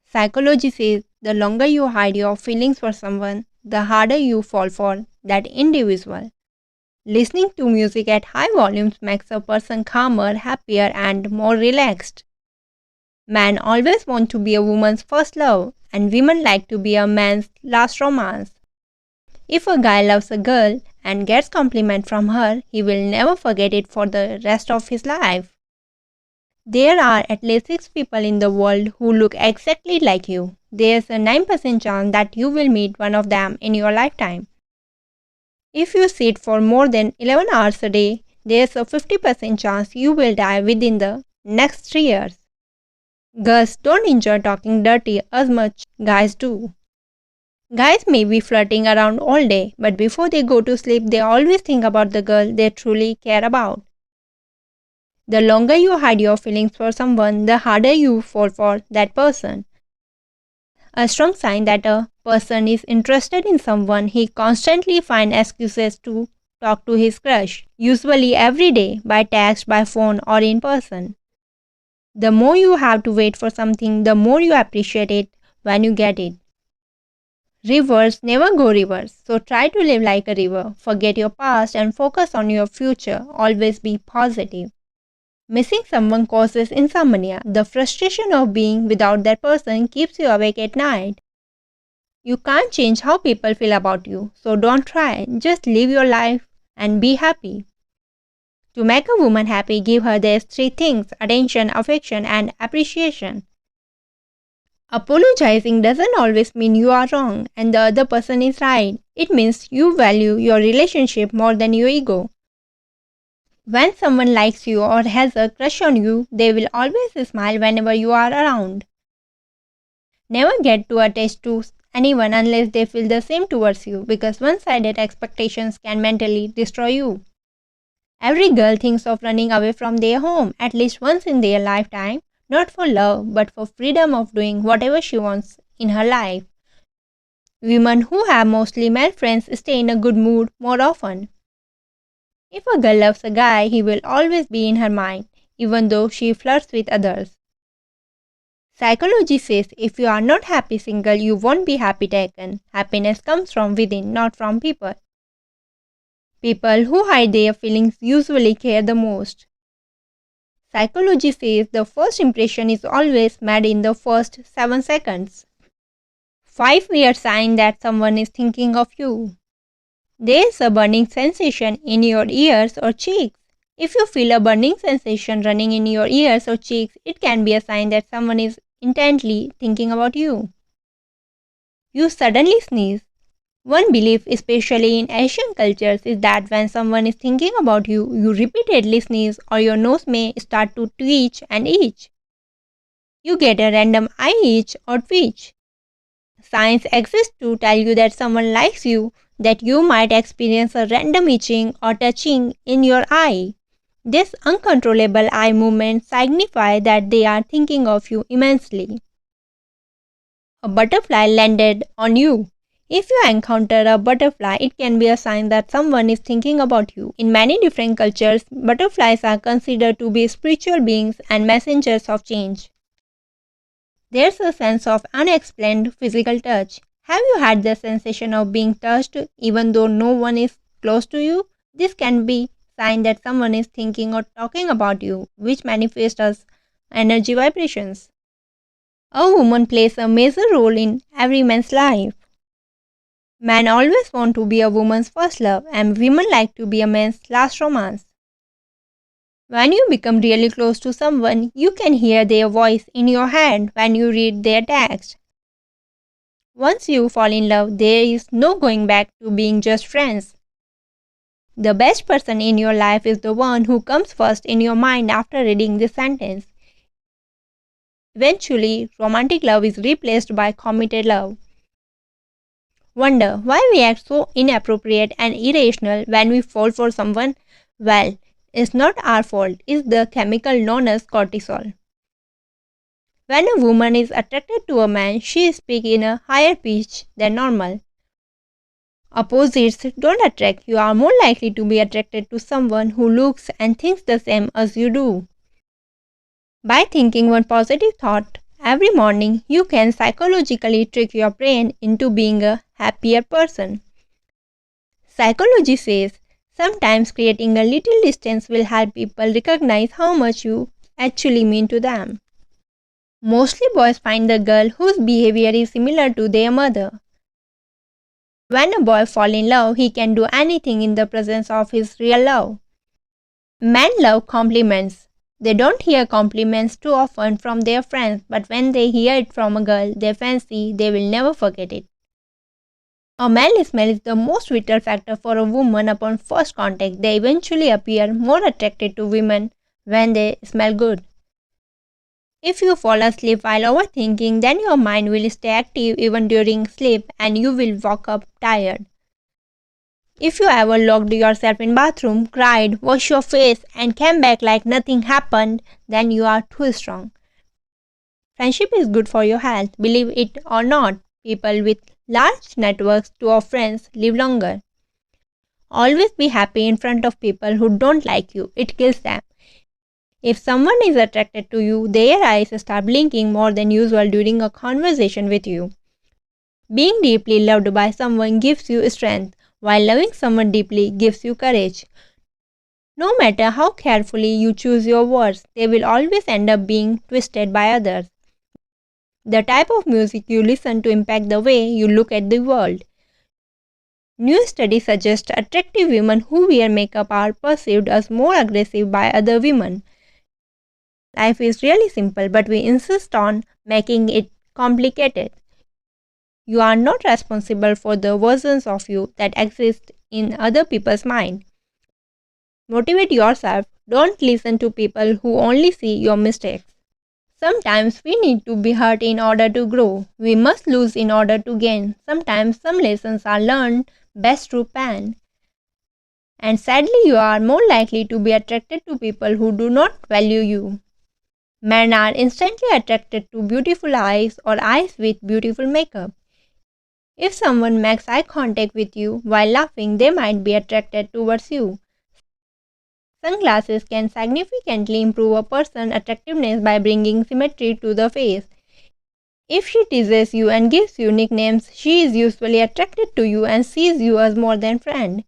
Psychology says the longer you hide your feelings for someone, the harder you fall for that individual. Listening to music at high volumes makes a person calmer, happier, and more relaxed. Men always want to be a woman's first love, and women like to be a man's last romance. If a guy loves a girl and gets compliment from her, he will never forget it for the rest of his life. There are at least 6 people in the world who look exactly like you. There's a 9% chance that you will meet one of them in your lifetime. If you sit for more than 11 hours a day, there's a 50% chance you will die within the next 3 years. Girls don't enjoy talking dirty as much guys do. Guys may be flirting around all day, but before they go to sleep, they always think about the girl they truly care about. The longer you hide your feelings for someone, the harder you fall for that person. A strong sign that a person is interested in someone, he constantly finds excuses to talk to his crush, usually every day, by text, by phone, or in person. The more you have to wait for something, the more you appreciate it when you get it. Rivers never go reverse, so try to live like a river. Forget your past and focus on your future. Always be positive. Missing someone causes insomnia. The frustration of being without that person keeps you awake at night. You can't change how people feel about you, so don't try. Just live your life and be happy. To make a woman happy, give her these 3 things: attention, affection, and appreciation. Apologizing doesn't always mean you are wrong and the other person is right. It means you value your relationship more than your ego. When someone likes you or has a crush on you, they will always smile whenever you are around. Never get too attached to anyone unless they feel the same towards you, because one-sided expectations can mentally destroy you. Every girl thinks of running away from their home at least once in their lifetime, not for love but for freedom of doing whatever she wants in her life. Women who have mostly male friends stay in a good mood more often. If a girl loves a guy, he will always be in her mind, even though she flirts with others. Psychology says if you are not happy single, you won't be happy taken. Happiness comes from within, not from people. People who hide their feelings usually care the most. Psychology says the first impression is always made in the first 7 seconds. 5 weird signs that someone is thinking of you. There is a burning sensation in your ears or cheeks. If you feel a burning sensation running in your ears or cheeks, it can be a sign that someone is intently thinking about you. You suddenly sneeze. One belief, especially in Asian cultures, is that when someone is thinking about you, you repeatedly sneeze or your nose may start to twitch and itch. You get a random eye itch or twitch. Signs exist to tell you that someone likes you, that you might experience a random itching or touching in your eye. This uncontrollable eye movement signifies that they are thinking of you immensely. A butterfly landed on you. If you encounter a butterfly, it can be a sign that someone is thinking about you. In many different cultures, butterflies are considered to be spiritual beings and messengers of change. There's a sense of unexplained physical touch. Have you had the sensation of being touched even though no one is close to you? This can be a sign that someone is thinking or talking about you, which manifests as energy vibrations. A woman plays a major role in every man's life. Men always want to be a woman's first love, and women like to be a man's last romance. When you become really close to someone, you can hear their voice in your head when you read their text. Once you fall in love, there is no going back to being just friends. The best person in your life is the one who comes first in your mind after reading this sentence. Eventually, romantic love is replaced by committed love. Wonder why we act so inappropriate and irrational when we fall for someone? Well, it's not our fault, it's the chemical known as cortisol. When a woman is attracted to a man, she speaks in a higher pitch than normal. Opposites don't attract. You are more likely to be attracted to someone who looks and thinks the same as you do. By thinking one positive thought Every morning, you can psychologically trick your brain into being a happier person. Psychology says sometimes creating a little distance will help people recognize how much you actually mean to them. Mostly boys find the girl whose behavior is similar to their mother. When a boy falls in love, he can do anything in the presence of his real love. Men love compliments. They don't hear compliments too often from their friends, but when they hear it from a girl they fancy, they will never forget it. A male smell is the most vital factor for a woman upon first contact. They eventually appear more attracted to women when they smell good. If you fall asleep while overthinking, then your mind will stay active even during sleep and you will wake up tired. If you ever locked yourself in bathroom, cried, washed your face and came back like nothing happened, then you are too strong. Friendship is good for your health, believe it or not. People with large networks of friends live longer. Always be happy in front of people who don't like you, it kills them. If someone is attracted to you, their eyes start blinking more than usual during a conversation with you. Being deeply loved by someone gives you strength, while loving someone deeply gives you courage. No matter how carefully you choose your words, they will always end up being twisted by others. The type of music you listen to impact the way you look at the world. New studies suggest attractive women who wear makeup are perceived as more aggressive by other women. Life is really simple, but we insist on making it complicated. You are not responsible for the versions of you that exist in other people's mind. Motivate yourself. Don't listen to people who only see your mistakes. Sometimes we need to be hurt in order to grow. We must lose in order to gain. Sometimes some lessons are learned best through pain. And sadly, you are more likely to be attracted to people who do not value you. Men are instantly attracted to beautiful eyes or eyes with beautiful makeup. If someone makes eye contact with you while laughing, they might be attracted towards you. Sunglasses can significantly improve a person's attractiveness by bringing symmetry to the face. If she teases you and gives you nicknames, she is usually attracted to you and sees you as more than friend.